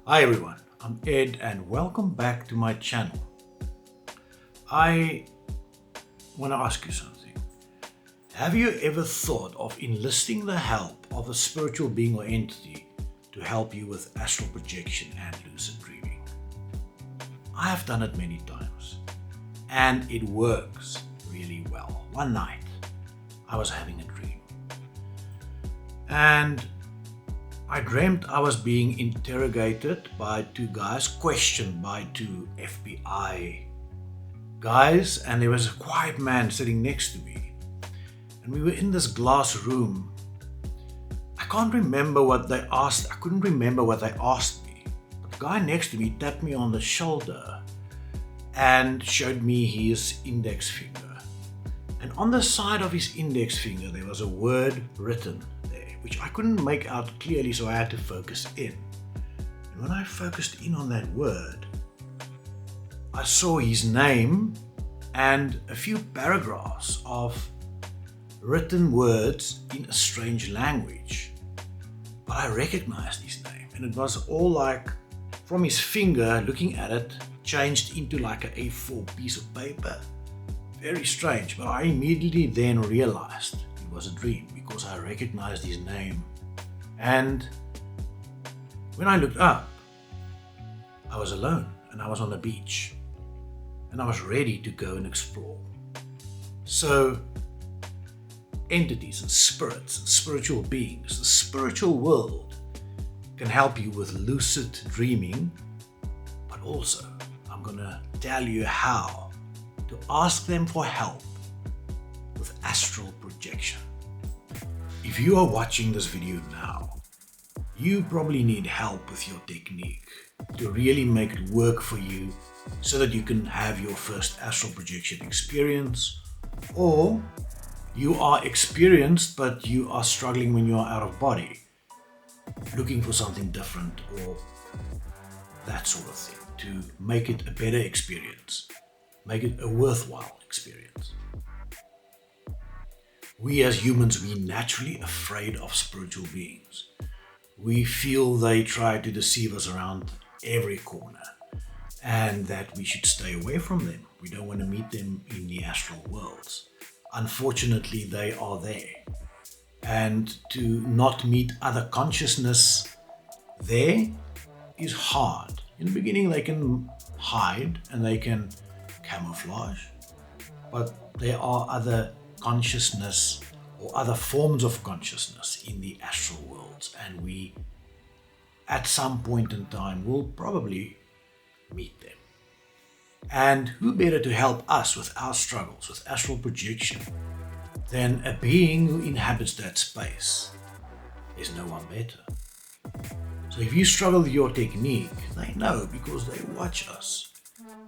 Hi everyone, I'm Ed and welcome back to my channel. I want to ask you something. Have you ever thought of enlisting the help of a spiritual being or entity to help you with astral projection and lucid dreaming? I have done it many times and it works really well. One night I was having a dream and I dreamt I was being interrogated by two guys, questioned by two FBI guys, and there was a quiet man sitting next to me. And we were in this glass room. I can't remember what they asked. I couldn't remember what they asked me. But the guy next to me tapped me on the shoulder and showed me his index finger. And on the side of his index finger, there was a word written, which I couldn't make out clearly, so I had to focus in. And when I focused in on that word, I saw his name and a few paragraphs of written words in a strange language. But I recognized his name, and it was all like, from his finger, looking at it, changed into like an A4 piece of paper. Very strange, but I immediately then realized it was a dream because I recognized his name. And when I looked up, I was alone and I was on the beach and I was ready to go and explore. So entities and spirits and spiritual beings, the spiritual world can help you with lucid dreaming, but also I'm going to tell you how to ask them for help with astral projection. If you are watching this video now, you probably need help with your technique to really make it work for you so that you can have your first astral projection experience, or you are experienced but you are struggling when you are out of body, looking for something different or that sort of thing to make it a better experience, make it a worthwhile experience. We as humans, we're naturally afraid of spiritual beings. We feel they try to deceive us around every corner and that we should stay away from them. We don't want to meet them in the astral worlds. Unfortunately, they are there. And to not meet other consciousness there is hard. In the beginning, they can hide and they can camouflage, but there are other consciousness or other forms of consciousness in the astral worlds, and we at some point in time will probably meet them. And who better to help us with our struggles with astral projection than a being who inhabits that space? There's no one better. So if you struggle with your technique, they know because they watch us.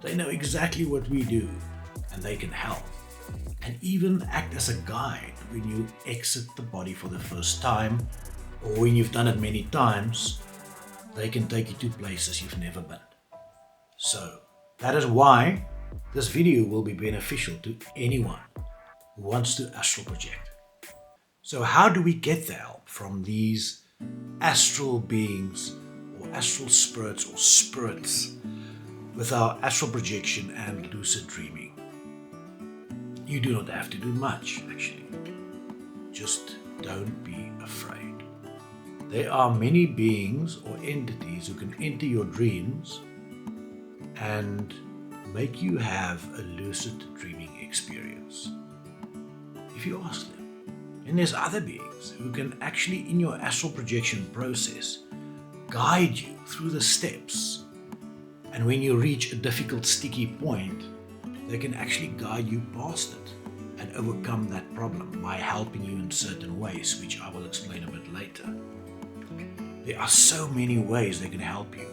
They know exactly what we do and they can help. And even act as a guide when you exit the body for the first time, or when you've done it many times, they can take you to places you've never been. So that is why this video will be beneficial to anyone who wants to astral project. So how do we get the help from these astral beings or astral spirits or spirits with our astral projection and lucid dreaming? You do not have to do much, actually. Just don't be afraid. There are many beings or entities who can enter your dreams and make you have a lucid dreaming experience, if you ask them. And there's other beings who can actually, in your astral projection process, guide you through the steps. And when you reach a difficult, sticky point, they can actually guide you past it and overcome that problem by helping you in certain ways, which I will explain a bit later. There are so many ways they can help you.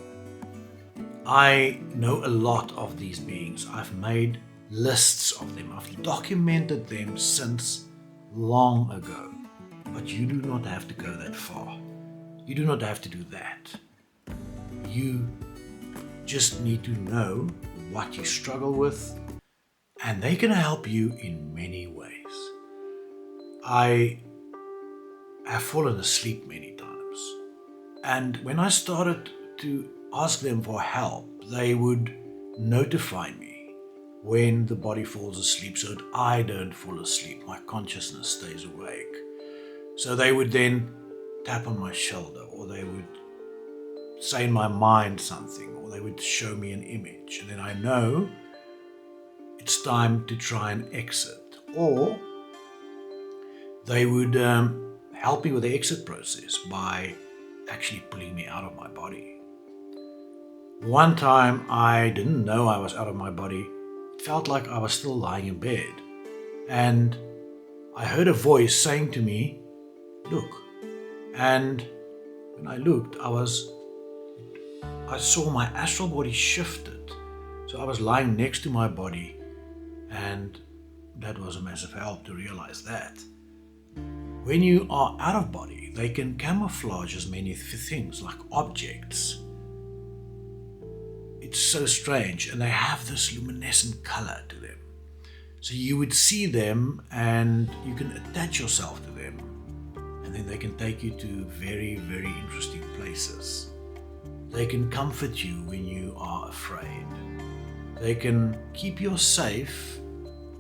I know a lot of these beings. I've made lists of them. I've documented them since long ago. But you do not have to go that far. You do not have to do that. You just need to know what you struggle with, and they can help you in many ways. I have fallen asleep many times. And when I started to ask them for help, they would notify me when the body falls asleep so that I don't fall asleep. My consciousness stays awake. So they would then tap on my shoulder, or they would say in my mind something, or they would show me an image, and then I know it's time to try and exit. Or they would help me with the exit process by actually pulling me out of my body. One time I didn't know I was out of my body. It felt like I was still lying in bed, and I heard a voice saying to me, "Look." And when I looked, I saw my astral body shifted. So I was lying next to my body, and that was a massive help to realize that. When you are out of body, they can camouflage as many things, like objects. It's so strange, and they have this luminescent color to them. So you would see them and you can attach yourself to them, and then they can take you to very, very interesting places. They can comfort you when you are afraid. They can keep you safe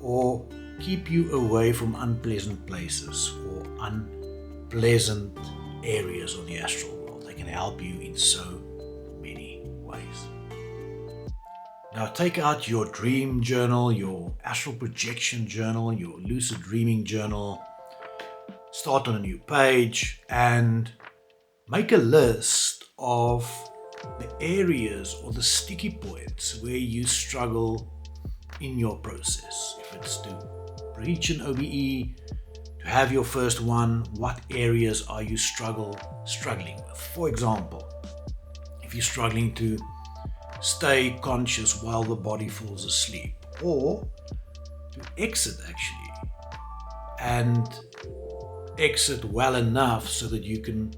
or keep you away from unpleasant places or unpleasant areas of the astral world. They can help you in so many ways. Now take out your dream journal, your astral projection journal, your lucid dreaming journal. Start on a new page and make a list of the areas or the sticky points where you struggle in your process. If it's to reach an OBE, to have your first one, what areas are you struggling with? For example, if you're struggling to stay conscious while the body falls asleep, or to exit actually, and exit well enough so that you can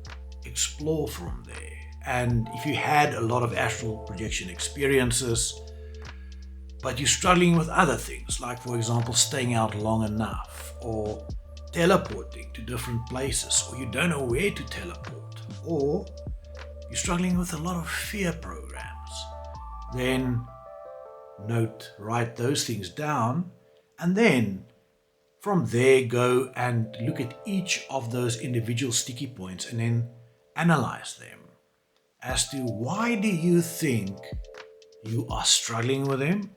explore from there. And if you had a lot of astral projection experiences, but you're struggling with other things, like for example staying out long enough, or teleporting to different places, or you don't know where to teleport, or you're struggling with a lot of fear programs, then write those things down, and then from there go and look at each of those individual sticky points and then analyze them as to why do you think you are struggling with them,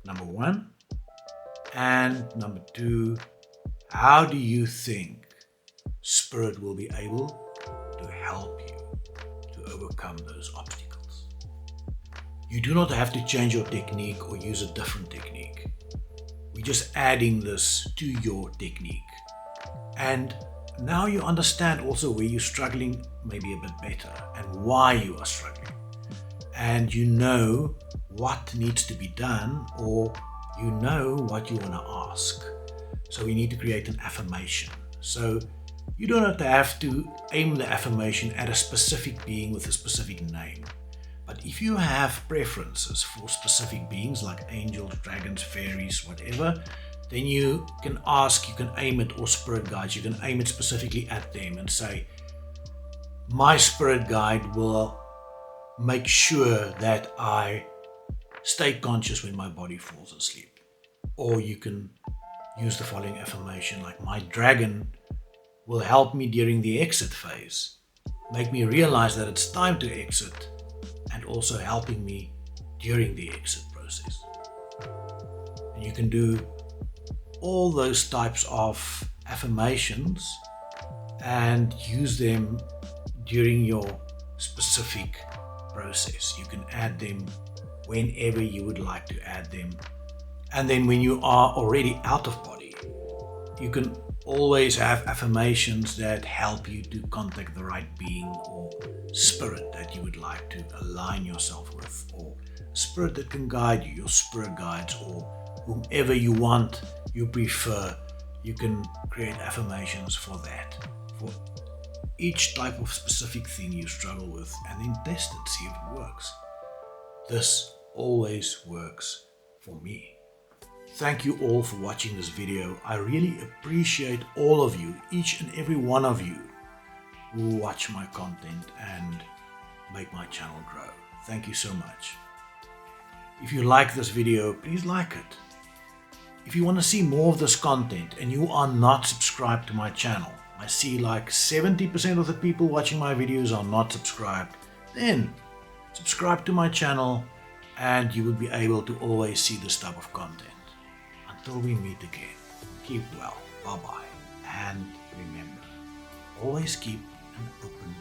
number one, and number two, how do you think Spirit will be able to help you to overcome those obstacles? You do not have to change your technique or use a different technique. We're just adding this to your technique. And now you understand also where you're struggling maybe a bit better and why you are struggling. And you know what needs to be done, or you know what you want to ask. So we need to create an affirmation. So you don't have to aim the affirmation at a specific being with a specific name. But if you have preferences for specific beings like angels, dragons, fairies, whatever, then you can ask, you can aim it, or spirit guides, you can aim it specifically at them and say, my spirit guide will make sure that I stay conscious when my body falls asleep. Or you can use the following affirmation, like, my dragon will help me during the exit phase, make me realize that it's time to exit, and also helping me during the exit process. And you can do all those types of affirmations and use them during your specific process. You can add them whenever you would like to add them. And then when you are already out of body, you can always have affirmations that help you to contact the right being or spirit that you would like to align yourself with, or spirit that can guide you, your spirit guides, or whomever you want, you prefer. You can create affirmations for that, for each type of specific thing you struggle with, and then test it, see if it works. This always works for me. Thank you all for watching this video. I really appreciate all of you, each and every one of you who watch my content and make my channel grow. Thank you so much. If you like this video, please like it. If you want to see more of this content and you are not subscribed to my channel, I see like 70% of the people watching my videos are not subscribed, then subscribe to my channel and you will be able to always see this type of content. Until we meet again, keep well, bye bye, and remember, always keep an open